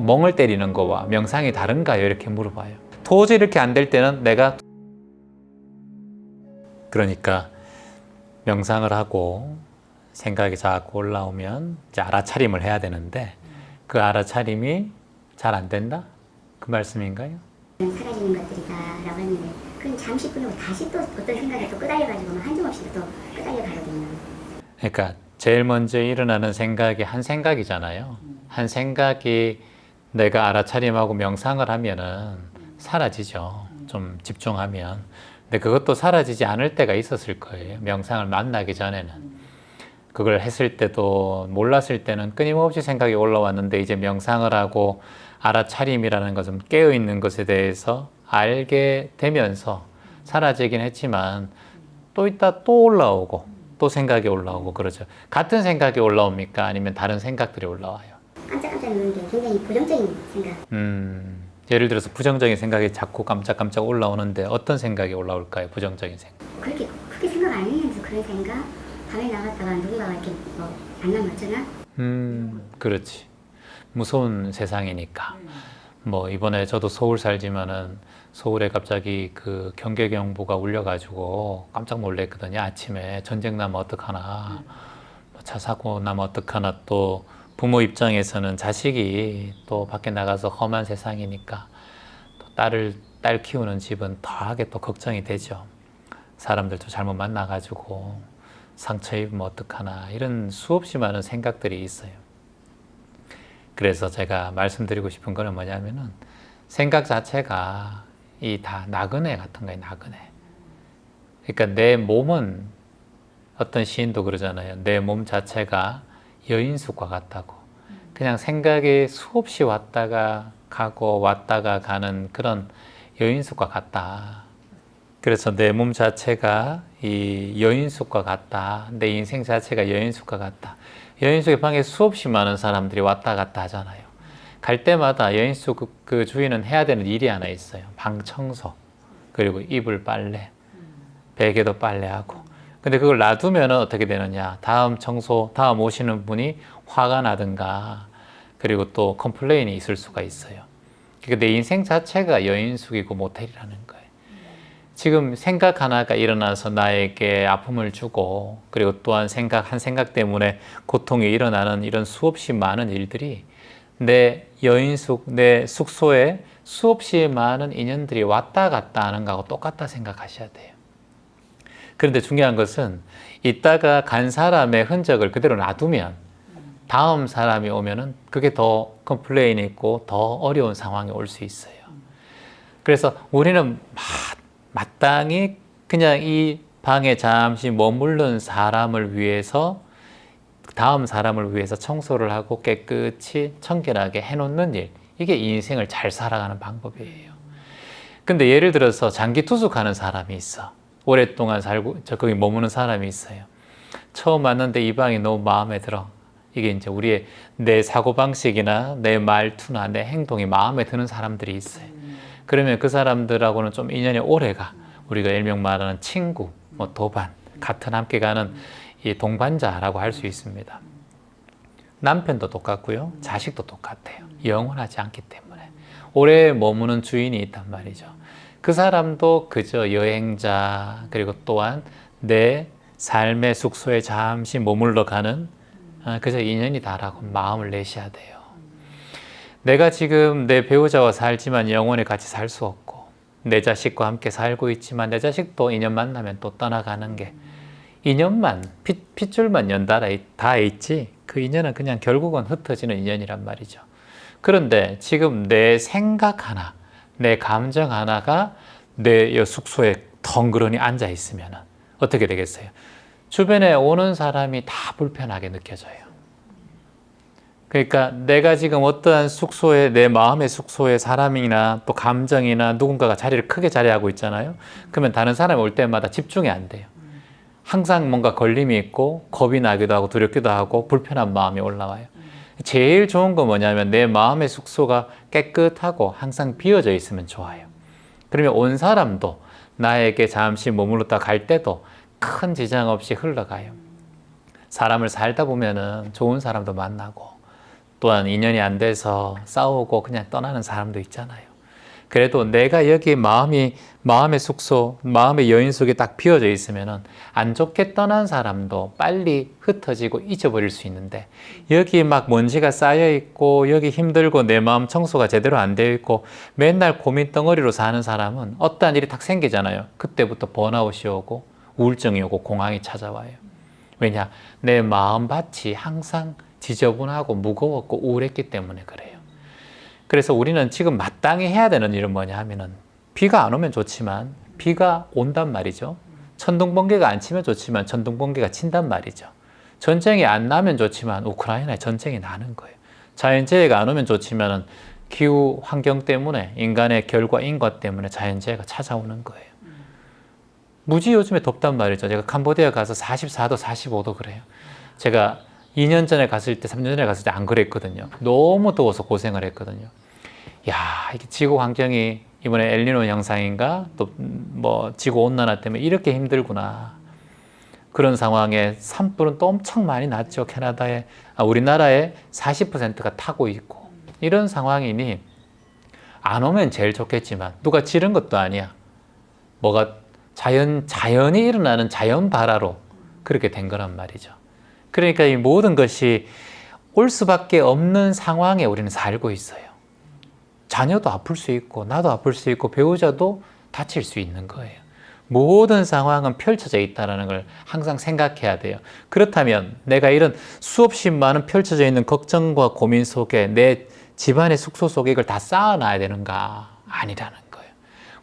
멍을 때리는 거와 명상이 다른가요? 이렇게 물어봐요. 도저히 이렇게 안 될 때는 내가 그러니까 명상을 하고 생각이 자꾸 올라오면 이제 알아차림을 해야 되는데 그 알아차림이 잘 안 된다? 그 말씀인가요? 사라지는 것들이다라고 했는데 그건 잠시 뿐이고 다시 또 어떤 생각에 또 끄달려가지고 한줌없이 또 끄달려가거든요. 그러니까 제일 먼저 일어나는 생각이 한 생각이잖아요. 한 생각이 내가 알아차림하고 명상을 하면은 사라지죠. 좀 집중하면. 근데 그것도 사라지지 않을 때가 있었을 거예요. 명상을 만나기 전에는. 그걸 했을 때도 몰랐을 때는 끊임없이 생각이 올라왔는데 이제 명상을 하고 알아차림이라는 것, 좀 깨어있는 것에 대해서 알게 되면서 사라지긴 했지만 또 있다 또 올라오고 또 생각이 올라오고 그러죠. 같은 생각이 올라옵니까? 아니면 다른 생각들이 올라와요? 깜짝깜짝 놀란 게 굉장히 부정적인 생각. 예를 들어서 부정적인 생각이 자꾸 깜짝깜짝 올라오는데 어떤 생각이 올라올까요? 부정적인 생각. 그렇게 크게 생각 안 했는데 그런 생각? 밤에 나갔다가 누군가가 이렇게 만나면 어쩌나? 그렇지. 무서운 세상이니까. 뭐 이번에 저도 서울 살지만은 서울에 갑자기 그 경계경보가 울려가지고 깜짝 놀랐거든요. 아침에 전쟁 나면 어떡하나, 차 사고 나면 어떡하나. 또 부모 입장에서는 자식이 또 밖에 나가서 험한 세상이니까 또 딸 키우는 집은 더하게 또 걱정이 되죠. 사람들도 잘못 만나가지고 상처 입으면 어떡하나, 이런 수없이 많은 생각들이 있어요. 그래서 제가 말씀드리고 싶은 거는 뭐냐면은 생각 자체가 이 다 나그네 같은 거예요. 나그네. 그러니까 내 몸은, 어떤 시인도 그러잖아요. 내 몸 자체가 여인숙과 같다고. 그냥 생각이 수없이 왔다가 가고 왔다가 가는 그런 여인숙과 같다. 그래서 내 몸 자체가 이 여인숙과 같다. 내 인생 자체가 여인숙과 같다. 여인숙의 방에 수없이 많은 사람들이 왔다 갔다 하잖아요. 갈 때마다 여인숙 그 주인은 해야 되는 일이 하나 있어요. 방 청소, 그리고 이불 빨래, 베개도 빨래하고. 근데 그걸 놔두면 어떻게 되느냐. 다음 오시는 분이 화가 나든가, 그리고 또 컴플레인이 있을 수가 있어요. 그러니까 내 인생 자체가 여인숙이고 모텔이라는 거예요. 지금 생각 하나가 일어나서 나에게 아픔을 주고, 그리고 또한 한 생각 때문에 고통이 일어나는 이런 수없이 많은 일들이 내 내 숙소에 수없이 많은 인연들이 왔다 갔다 하는 거하고 똑같다 생각하셔야 돼요. 그런데 중요한 것은 이따가 간 사람의 흔적을 그대로 놔두면 다음 사람이 오면은 그게 더 컴플레인이 있고 더 어려운 상황이 올 수 있어요. 그래서 우리는 마땅히 그냥 이 방에 잠시 머무른 사람을 위해서, 다음 사람을 위해서 청소를 하고 깨끗이 청결하게 해놓는 일, 이게 인생을 잘 살아가는 방법이에요. 근데 예를 들어서 장기 투숙하는 사람이 있어. 오랫동안 살고 거기 머무는 사람이 있어요. 처음 왔는데 이 방이 너무 마음에 들어. 이게 이제 우리의 내 사고방식이나 내 말투나 내 행동이 마음에 드는 사람들이 있어요. 그러면 그 사람들하고는 좀 인연이 오래가. 우리가 일명 말하는 친구, 도반, 같은 함께 가는 이 동반자라고 할 수 있습니다. 남편도 똑같고요. 자식도 똑같아요. 영원하지 않기 때문에. 오래 머무는 주인이 있단 말이죠. 그 사람도 그저 여행자, 그리고 또한 내 삶의 숙소에 잠시 머물러 가는 그저 인연이다라고 마음을 내셔야 돼요. 내가 지금 내 배우자와 살지만 영원히 같이 살 수 없고, 내 자식과 함께 살고 있지만 내 자식도 인연 만나면 또 떠나가는 게, 인연만 핏줄만 연달아 다 있지 그 인연은 그냥 결국은 흩어지는 인연이란 말이죠. 그런데 지금 내 생각 하나, 내 감정 하나가 내 숙소에 덩그러니 앉아 있으면 어떻게 되겠어요? 주변에 오는 사람이 다 불편하게 느껴져요. 그러니까 내가 지금 어떠한 숙소에, 내 마음의 숙소에 사람이나 또 감정이나 누군가가 자리를 크게 자리하고 있잖아요. 그러면 다른 사람이 올 때마다 집중이 안 돼요. 항상 뭔가 걸림이 있고 겁이 나기도 하고 두렵기도 하고 불편한 마음이 올라와요. 제일 좋은 건 뭐냐면 내 마음의 숙소가 깨끗하고 항상 비어져 있으면 좋아요. 그러면 온 사람도 나에게 잠시 머물렀다 갈 때도 큰 지장 없이 흘러가요. 사람을 살다 보면은 좋은 사람도 만나고 또한 인연이 안 돼서 싸우고 그냥 떠나는 사람도 있잖아요. 그래도 내가 여기 마음의 숙소, 마음의 여인 속에 딱 비어져 있으면은 안 좋게 떠난 사람도 빨리 흩어지고 잊어버릴 수 있는데, 여기 막 먼지가 쌓여 있고 여기 힘들고 내 마음 청소가 제대로 안 되어 있고 맨날 고민 덩어리로 사는 사람은 어떠한 일이 딱 생기잖아요. 그때부터 번아웃이 오고 우울증이 오고 공황이 찾아와요. 왜냐? 내 마음밭이 항상 지저분하고 무거웠고 우울했기 때문에 그래요. 그래서 우리는 지금 마땅히 해야 되는 일은 뭐냐 하면은, 비가 안 오면 좋지만 비가 온단 말이죠. 천둥번개가 안 치면 좋지만 천둥번개가 친단 말이죠. 전쟁이 안 나면 좋지만 우크라이나에 전쟁이 나는 거예요. 자연재해가 안 오면 좋지만 기후 환경 때문에, 인간의 결과 인과 때문에 자연재해가 찾아오는 거예요. 무지 요즘에 덥단 말이죠. 제가 캄보디아 가서 44도, 45도 그래요. 제가 2년 전에 갔을 때, 3년 전에 갔을 때 안 그랬거든요. 너무 더워서 고생을 했거든요. 야, 이게 지구 환경이 이번에 엘니노 현상인가? 또 뭐 지구 온난화 때문에 이렇게 힘들구나. 그런 상황에 산불은 또 엄청 많이 났죠. 캐나다에, 우리나라에 40%가 타고 있고. 이런 상황이니 안 오면 제일 좋겠지만 누가 지른 것도 아니야. 뭐가 자연이 일어나는 자연 발화로 그렇게 된 거란 말이죠. 그러니까 이 모든 것이 올 수밖에 없는 상황에 우리는 살고 있어요. 자녀도 아플 수 있고 나도 아플 수 있고 배우자도 다칠 수 있는 거예요. 모든 상황은 펼쳐져 있다는 걸 항상 생각해야 돼요. 그렇다면 내가 이런 수없이 많은 펼쳐져 있는 걱정과 고민 속에 내 집안의 숙소 속에 이걸 다 쌓아놔야 되는가? 아니라는 거예요.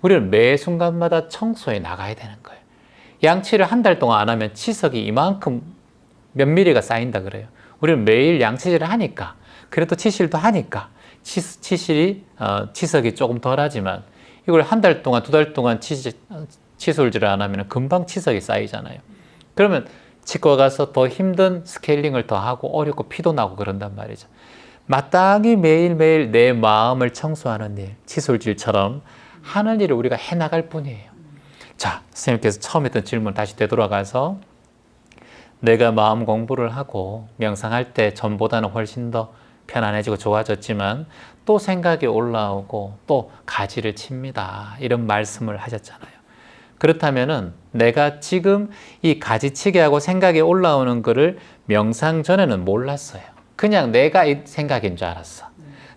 우리는 매 순간마다 청소에 나가야 되는 거예요. 양치를 한 달 동안 안 하면 치석이 이만큼 몇 미리가 쌓인다 그래요. 우리는 매일 양치질을 하니까, 그래도 치실도 하니까 치석이 조금 덜하지만 이걸 한 달 동안, 두 달 동안 칫솔질을 안 하면 금방 치석이 쌓이잖아요. 그러면 치과 가서 더 힘든 스케일링을 더 하고 어렵고 피도 나고 그런단 말이죠. 마땅히 매일매일 내 마음을 청소하는 일, 칫솔질처럼 하는 일을 우리가 해나갈 뿐이에요. 자, 선생님께서 처음 했던 질문 다시 되돌아가서, 내가 마음 공부를 하고 명상할 때 전보다는 훨씬 더 편안해지고 좋아졌지만 또 생각이 올라오고 또 가지를 칩니다. 이런 말씀을 하셨잖아요. 그렇다면은 내가 지금 이 가지치기 하고 생각이 올라오는 거를 명상 전에는 몰랐어요. 그냥 내가 이 생각인 줄 알았어.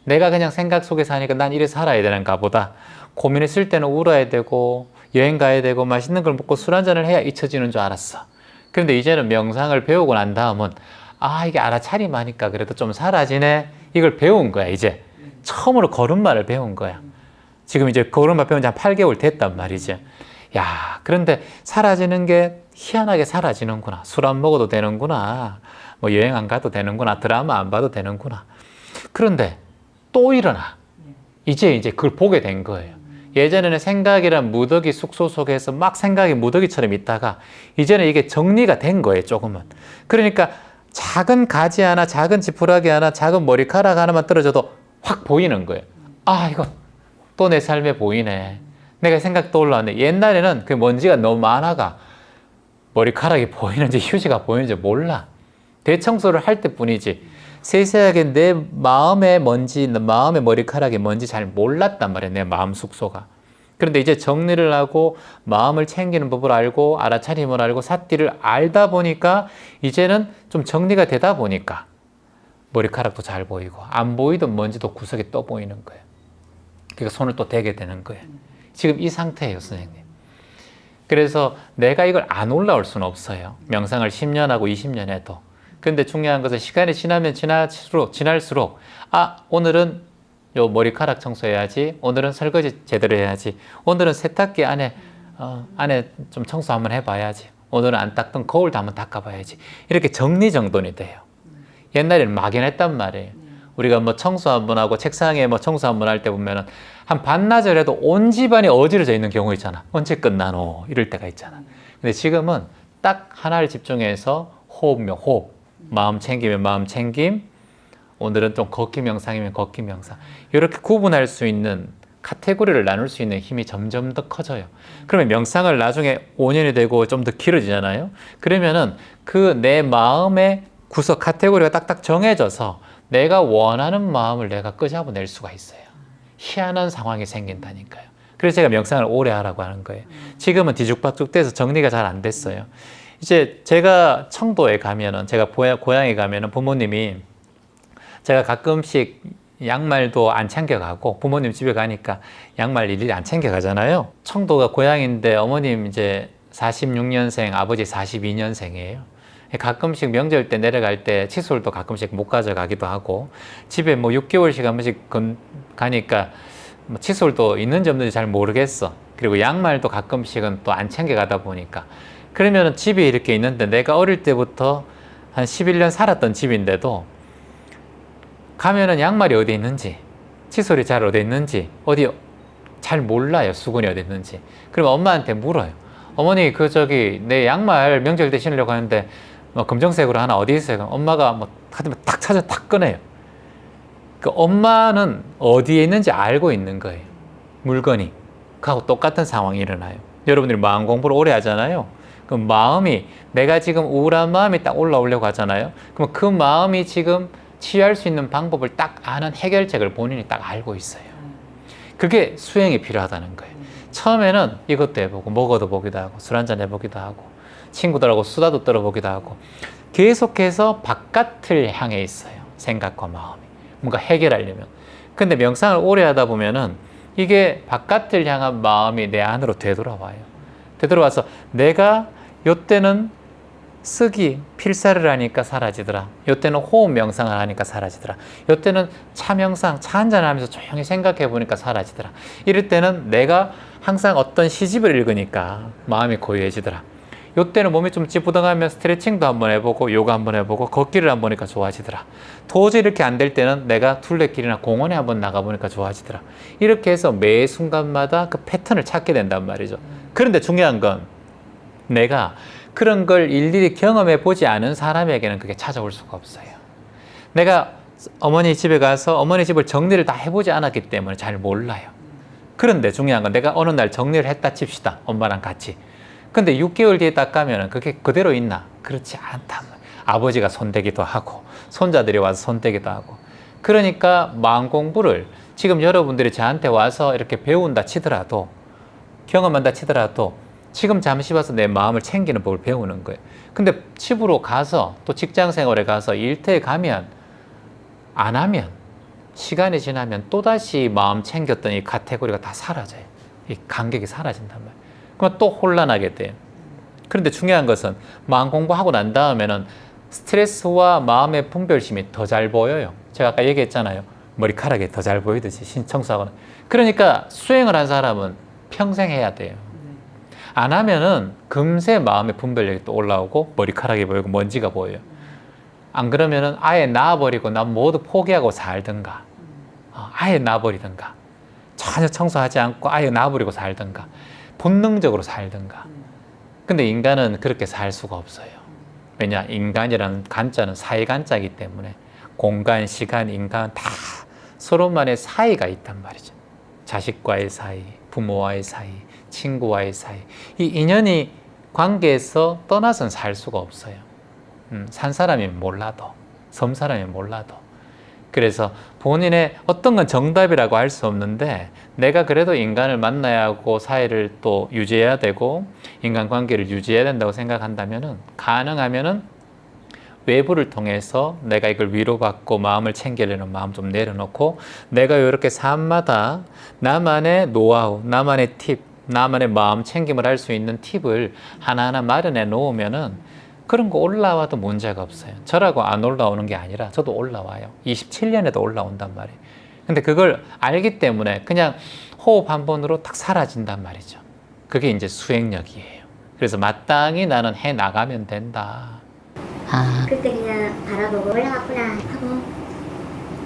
내가 그냥 생각 속에 사니까 난 이래 살아야 되는가 보다. 고민했을 때는 울어야 되고 여행 가야 되고 맛있는 걸 먹고 술 한잔을 해야 잊혀지는 줄 알았어. 그런데 이제는 명상을 배우고 난 다음은 이게 알아차림하니까 그래도 좀 사라지네. 이걸 배운 거야. 이제 처음으로 걸음마를 배운 거야. 지금 이제 걸음마 배운 지 한 8개월 됐단 말이지. 야, 그런데 사라지는 게 희한하게 사라지는구나. 술 안 먹어도 되는구나. 뭐 여행 안 가도 되는구나. 드라마 안 봐도 되는구나. 그런데 또 일어나. 이제 그걸 보게 된 거예요. 예전에는 생각이란 무더기 숙소 속에서 막 생각이 무더기처럼 있다가 이제는 이게 정리가 된 거예요, 조금은. 그러니까 작은 가지 하나, 작은 지푸라기 하나, 작은 머리카락 하나만 떨어져도 확 보이는 거예요. 이거 또 내 삶에 보이네. 내가 생각 떠올랐네. 옛날에는 그 먼지가 너무 많아가 머리카락이 보이는지 휴지가 보이는지 몰라. 대청소를 할 때뿐이지. 세세하게 내 마음의 먼지, 마음의 머리카락이 뭔지 잘 몰랐단 말이에요. 내 마음 숙소가. 그런데 이제 정리를 하고 마음을 챙기는 법을 알고 알아차림을 알고 삿띠를 알다 보니까 이제는 좀 정리가 되다 보니까 머리카락도 잘 보이고 안 보이던 먼지도 구석에 떠 보이는 거예요. 그러니까 손을 또 대게 되는 거예요. 지금 이 상태예요, 선생님. 그래서 내가 이걸 안 올라올 수는 없어요. 명상을 10년 하고 20년 해도. 근데 중요한 것은 시간이 지나면 지날수록 오늘은 요 머리카락 청소해야지, 오늘은 설거지 제대로 해야지, 오늘은 세탁기 안에 좀 청소 한번 해봐야지, 오늘은 안 닦던 거울도 한번 닦아봐야지. 이렇게 정리정돈이 돼요. 옛날에는 막연했단 말이에요. 우리가 뭐 청소 한번 하고 책상에 뭐 청소 한번 할 때 보면은 한 반나절 해도 온 집안이 어지러져 있는 경우 있잖아. 언제 끝나노? 이럴 때가 있잖아. 근데 지금은 딱 하나를 집중해서 호흡, 마음 챙기면 마음 챙김, 오늘은 좀 걷기 명상이면 걷기 명상, 이렇게 구분할 수 있는, 카테고리를 나눌 수 있는 힘이 점점 더 커져요. 그러면 명상을 나중에 5년이 되고 좀 더 길어지잖아요. 그러면은 그 내 마음의 구석 카테고리가 딱딱 정해져서 내가 원하는 마음을 내가 끄잡아낼 수가 있어요. 희한한 상황이 생긴다니까요. 그래서 제가 명상을 오래 하라고 하는 거예요. 지금은 뒤죽박죽 돼서 정리가 잘 안 됐어요. 이제 제가 청도에 가면은, 제가 고향에 가면은 부모님이, 제가 가끔씩 양말도 안 챙겨가고 부모님 집에 가니까 양말 일일이 안 챙겨가잖아요. 청도가 고향인데 어머님 이제 46년생, 아버지 42년생이에요. 가끔씩 명절 때 내려갈 때 칫솔도 가끔씩 못 가져가기도 하고, 집에 뭐 6개월씩 한 번씩 가니까 뭐 칫솔도 있는지 없는지 잘 모르겠어. 그리고 양말도 가끔씩은 또 안 챙겨가다 보니까, 그러면은 집에 이렇게 있는데, 내가 어릴 때부터 한 11년 살았던 집인데도 가면은 양말이 어디 있는지, 칫솔이 잘 어디 있는지, 어디 잘 몰라요. 수건이 어디 있는지. 그러면 엄마한테 물어요. 어머니, 내 양말 명절 때 신으려고 하는데 뭐 검정색으로 하나 어디 있어요? 그럼 엄마가 뭐 하여튼 딱 찾아 딱 꺼내요. 그 엄마는 어디에 있는지 알고 있는 거예요. 물건이. 그하고 똑같은 상황이 일어나요. 여러분들이 마음 공부를 오래 하잖아요. 그럼 마음이, 내가 지금 우울한 마음이 딱 올라오려고 하잖아요. 그럼 그 마음이 지금 치유할 수 있는 방법을 딱 아는 해결책을 본인이 딱 알고 있어요. 그게 수행이 필요하다는 거예요. 처음에는 이것도 해보고, 먹어도 보기도 하고, 술 한잔 해보기도 하고, 친구들하고 수다도 떨어보기도 하고, 계속해서 바깥을 향해 있어요. 생각과 마음이. 뭔가 해결하려면. 근데 명상을 오래 하다 보면은 이게 바깥을 향한 마음이 내 안으로 되돌아와요. 되돌아와서 내가 요때는 쓰기, 필사를 하니까 사라지더라. 요때는 호흡 명상을 하니까 사라지더라. 요때는 차 명상, 차 한잔하면서 조용히 생각해 보니까 사라지더라. 이럴 때는 내가 항상 어떤 시집을 읽으니까 마음이 고요해지더라. 요때는 몸이 좀 찌뿌둥하면 스트레칭도 한번 해보고, 요가 한번 해보고, 걷기를 한번 보니까 좋아지더라. 도저히 이렇게 안 될 때는 내가 둘레길이나 공원에 한번 나가보니까 좋아지더라. 이렇게 해서 매 순간마다 그 패턴을 찾게 된단 말이죠. 그런데 중요한 건, 내가 그런 걸 일일이 경험해 보지 않은 사람에게는 그게 찾아올 수가 없어요. 내가 어머니 집에 가서 어머니 집을 정리를 다 해보지 않았기 때문에 잘 몰라요. 그런데 중요한 건, 내가 어느 날 정리를 했다 칩시다. 엄마랑 같이. 근데 6개월 뒤에 딱 가면은 그게 그대로 있나? 그렇지 않단 말이에요. 아버지가 손대기도 하고, 손자들이 와서 손대기도 하고. 그러니까 마음 공부를 지금 여러분들이 저한테 와서 이렇게 배운다 치더라도, 경험한다 치더라도, 지금 잠시 와서 내 마음을 챙기는 법을 배우는 거예요. 근데 집으로 가서, 또 직장 생활에 가서, 일터에 가면, 안 하면, 시간이 지나면 또다시 마음 챙겼던 이 카테고리가 다 사라져요. 이 간격이 사라진단 말이에요. 그럼 또 혼란하게 돼요. 그런데 중요한 것은, 마음 공부하고 난 다음에는 스트레스와 마음의 분별심이 더 잘 보여요. 제가 아까 얘기했잖아요. 머리카락이 더 잘 보이듯이, 신청소하고는. 그러니까 수행을 한 사람은 평생 해야 돼요. 안 하면은 금세 마음의 분별력이 또 올라오고, 머리카락이 보이고, 먼지가 보여요. 안 그러면은 아예 놔버리고 난 모두 포기하고 살든가, 아예 놔버리든가, 전혀 청소하지 않고 아예 놔버리고 살든가, 본능적으로 살든가. 근데 인간은 그렇게 살 수가 없어요. 왜냐? 인간이라는 간자는 사이간자이기 때문에 공간, 시간, 인간 다 서로만의 사이가 있단 말이죠. 자식과의 사이, 부모와의 사이, 친구와의 사이. 이 인연이 관계에서 떠나서는 살 수가 없어요. 산 사람이 몰라도, 섬 사람이 몰라도. 그래서 본인의 어떤 건 정답이라고 할 수 없는데, 내가 그래도 인간을 만나야 하고 사회를 또 유지해야 되고 인간관계를 유지해야 된다고 생각한다면은, 가능하면은 외부를 통해서 내가 이걸 위로받고 마음을 챙기려는 마음 좀 내려놓고, 내가 이렇게 삶마다 나만의 노하우, 나만의 팁, 나만의 마음 챙김을 할 수 있는 팁을 하나하나 마련해 놓으면은 그런 거 올라와도 문제가 없어요. 저라고 안 올라오는 게 아니라 저도 올라와요. 27년에도 올라온단 말이에요. 근데 그걸 알기 때문에 그냥 호흡 한 번으로 딱 사라진단 말이죠. 그게 이제 수행력이에요. 그래서 마땅히 나는 해 나가면 된다. 그때 그냥 바라보고 올라갔구나 하고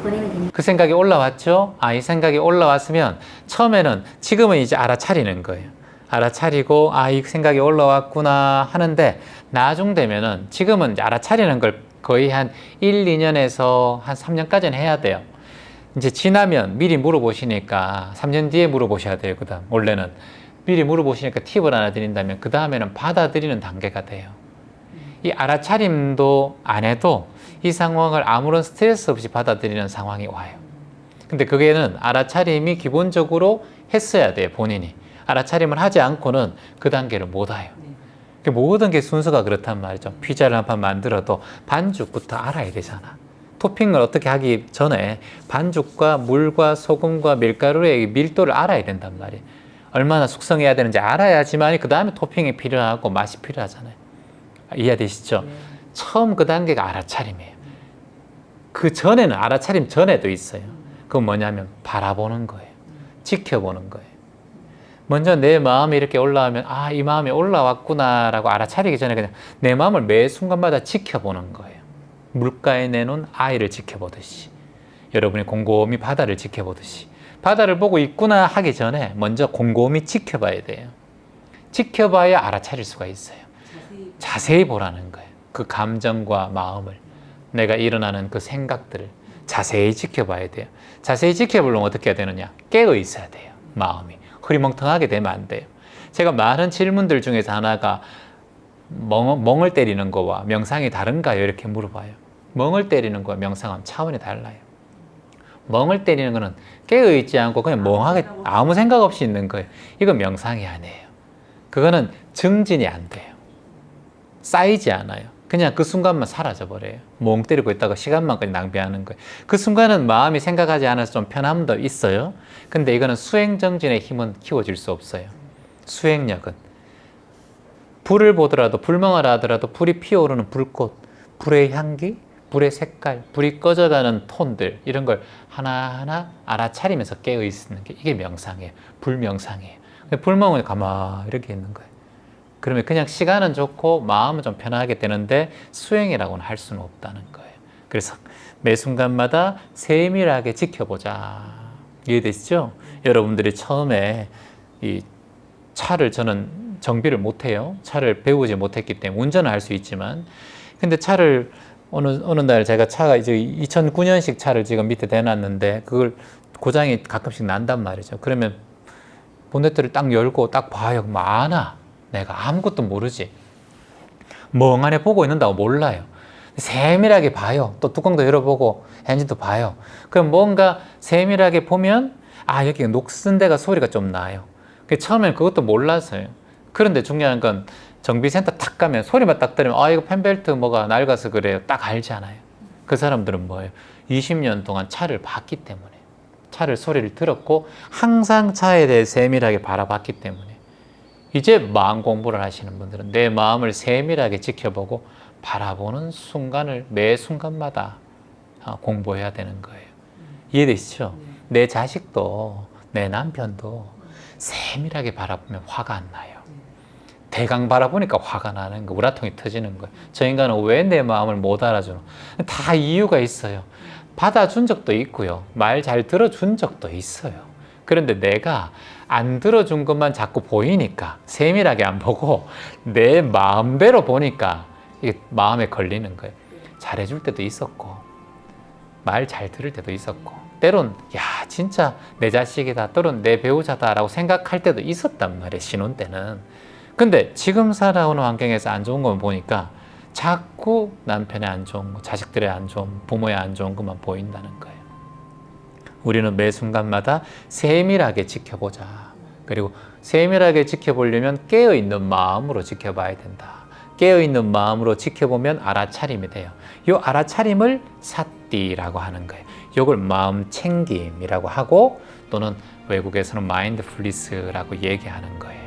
보내면 됩니다. 그 생각이 올라왔죠? 이 생각이 올라왔으면 처음에는, 지금은 이제 알아차리는 거예요. 알아차리고, 이 생각이 올라왔구나 하는데, 나중 되면은, 지금은 이제 알아차리는 걸 거의 한 1, 2년에서 한 3년까지는 해야 돼요. 이제 지나면 미리 물어보시니까 3년 뒤에 물어보셔야 돼요. 그 다음 원래는 미리 물어보시니까 팁을 하나 드린다면, 그 다음에는 받아들이는 단계가 돼요. 이 알아차림도 안 해도 이 상황을 아무런 스트레스 없이 받아들이는 상황이 와요. 근데 그게는 알아차림이 기본적으로 했어야 돼요. 본인이 알아차림을 하지 않고는 그 단계를 못 와요. 모든 게 순서가 그렇단 말이죠. 피자를 한 판 만들어도 반죽부터 알아야 되잖아. 토핑을 어떻게 하기 전에 반죽과 물과 소금과 밀가루의 밀도를 알아야 된단 말이에요. 얼마나 숙성해야 되는지 알아야지만 그 다음에 토핑이 필요하고 맛이 필요하잖아요. 이해되시죠? 처음 그 단계가 알아차림이에요. 그 전에는 알아차림 전에도 있어요. 그건 뭐냐면 바라보는 거예요. 지켜보는 거예요. 먼저 내 마음이 이렇게 올라오면 아, 이 마음이 올라왔구나 라고 알아차리기 전에 그냥 내 마음을 매 순간마다 지켜보는 거예요. 물가에 내놓은 아이를 지켜보듯이, 여러분이 곰곰이 바다를 지켜보듯이, 바다를 보고 있구나 하기 전에 먼저 곰곰이 지켜봐야 돼요. 지켜봐야 알아차릴 수가 있어요. 자세히 보라는 거예요. 그 감정과 마음을, 내가 일어나는 그 생각들을 자세히 지켜봐야 돼요. 자세히 지켜보려면 어떻게 해야 되느냐? 깨어 있어야 돼요. 마음이 흐리멍텅하게 되면 안 돼요. 제가 많은 질문들 중에서 하나가 멍을 때리는 거와 명상이 다른가요? 이렇게 물어봐요. 멍을 때리는 거와 명상은 차원이 달라요. 멍을 때리는 거는 깨어있지 않고 그냥 멍하게 아무 생각 없이 있는 거예요. 이건 명상이 아니에요. 그거는 증진이 안 돼요. 쌓이지 않아요. 그냥 그 순간만 사라져버려요. 멍 때리고 있다가 시간만 그냥 낭비하는 거예요. 그 순간은 마음이 생각하지 않아서 좀 편함도 있어요. 근데 이거는 수행정진의 힘은 키워질 수 없어요. 수행력은 불을 보더라도, 불멍하라 하더라도 불이 피어오르는 불꽃, 불의 향기, 불의 색깔, 불이 꺼져가는 톤들, 이런 걸 하나하나 알아차리면서 깨어있는 게 이게 명상이에요. 불명상이에요. 불멍은 가만히 이렇게 있는 거예요. 그러면 그냥 시간은 좋고 마음은 좀 편하게 되는데 수행이라고는 할 수는 없다는 거예요. 그래서 매 순간마다 세밀하게 지켜보자. 이해되시죠? 여러분들이 처음에 이 차를, 저는 정비를 못해요. 차를 배우지 못했기 때문에 운전을 할 수 있지만, 근데 차를 어느 날 제가 차가 이제 2009년식 차를 지금 밑에 대놨는데 그걸 고장이 가끔씩 난단 말이죠. 그러면 본네트를 딱 열고 딱 봐요. 많아. 내가 아무것도 모르지. 멍하니 보고 있는다고 몰라요. 세밀하게 봐요. 또 뚜껑도 열어보고 엔진도 봐요. 그럼 뭔가 세밀하게 보면 아, 여기 녹슨 데가 소리가 좀 나요. 처음엔 그것도 몰라서요. 그런데 중요한 건 정비센터 탁 가면 소리만 딱 들으면 아, 이거 펜벨트 뭐가 낡아서 그래요. 딱 알잖아요. 그 사람들은 뭐예요? 20년 동안 차를 봤기 때문에, 차를 소리를 들었고 항상 차에 대해 세밀하게 바라봤기 때문에. 이제 마음 공부를 하시는 분들은 내 마음을 세밀하게 지켜보고 바라보는 순간을 매 순간마다 공부해야 되는 거예요. 이해되시죠? 내 자식도 내 남편도 세밀하게 바라보면 화가 안 나요. 대강 바라보니까 화가 나는 거, 우라통이 터지는 거예요. 저 인간은 왜 내 마음을 못 알아주노? 다 이유가 있어요. 받아준 적도 있고요. 말 잘 들어준 적도 있어요. 그런데 내가 안 들어준 것만 자꾸 보이니까, 세밀하게 안 보고 내 마음대로 보니까 이게 마음에 걸리는 거예요. 잘해줄 때도 있었고 말 잘 들을 때도 있었고 때론 야 진짜 내 자식이다, 또는 내 배우자다라고 생각할 때도 있었단 말이에요. 신혼 때는. 근데 지금 살아오는 환경에서 안 좋은 것만 보니까 자꾸 남편의 안 좋은 거, 자식들의 안 좋은, 부모의 안 좋은 것만 보인다는 거예요. 우리는 매 순간마다 세밀하게 지켜보자. 그리고 세밀하게 지켜보려면 깨어있는 마음으로 지켜봐야 된다. 깨어있는 마음으로 지켜보면 알아차림이 돼요. 이 알아차림을 사띠라고 하는 거예요. 이걸 마음 챙김이라고 하고, 또는 외국에서는 마인드풀리스라고 얘기하는 거예요.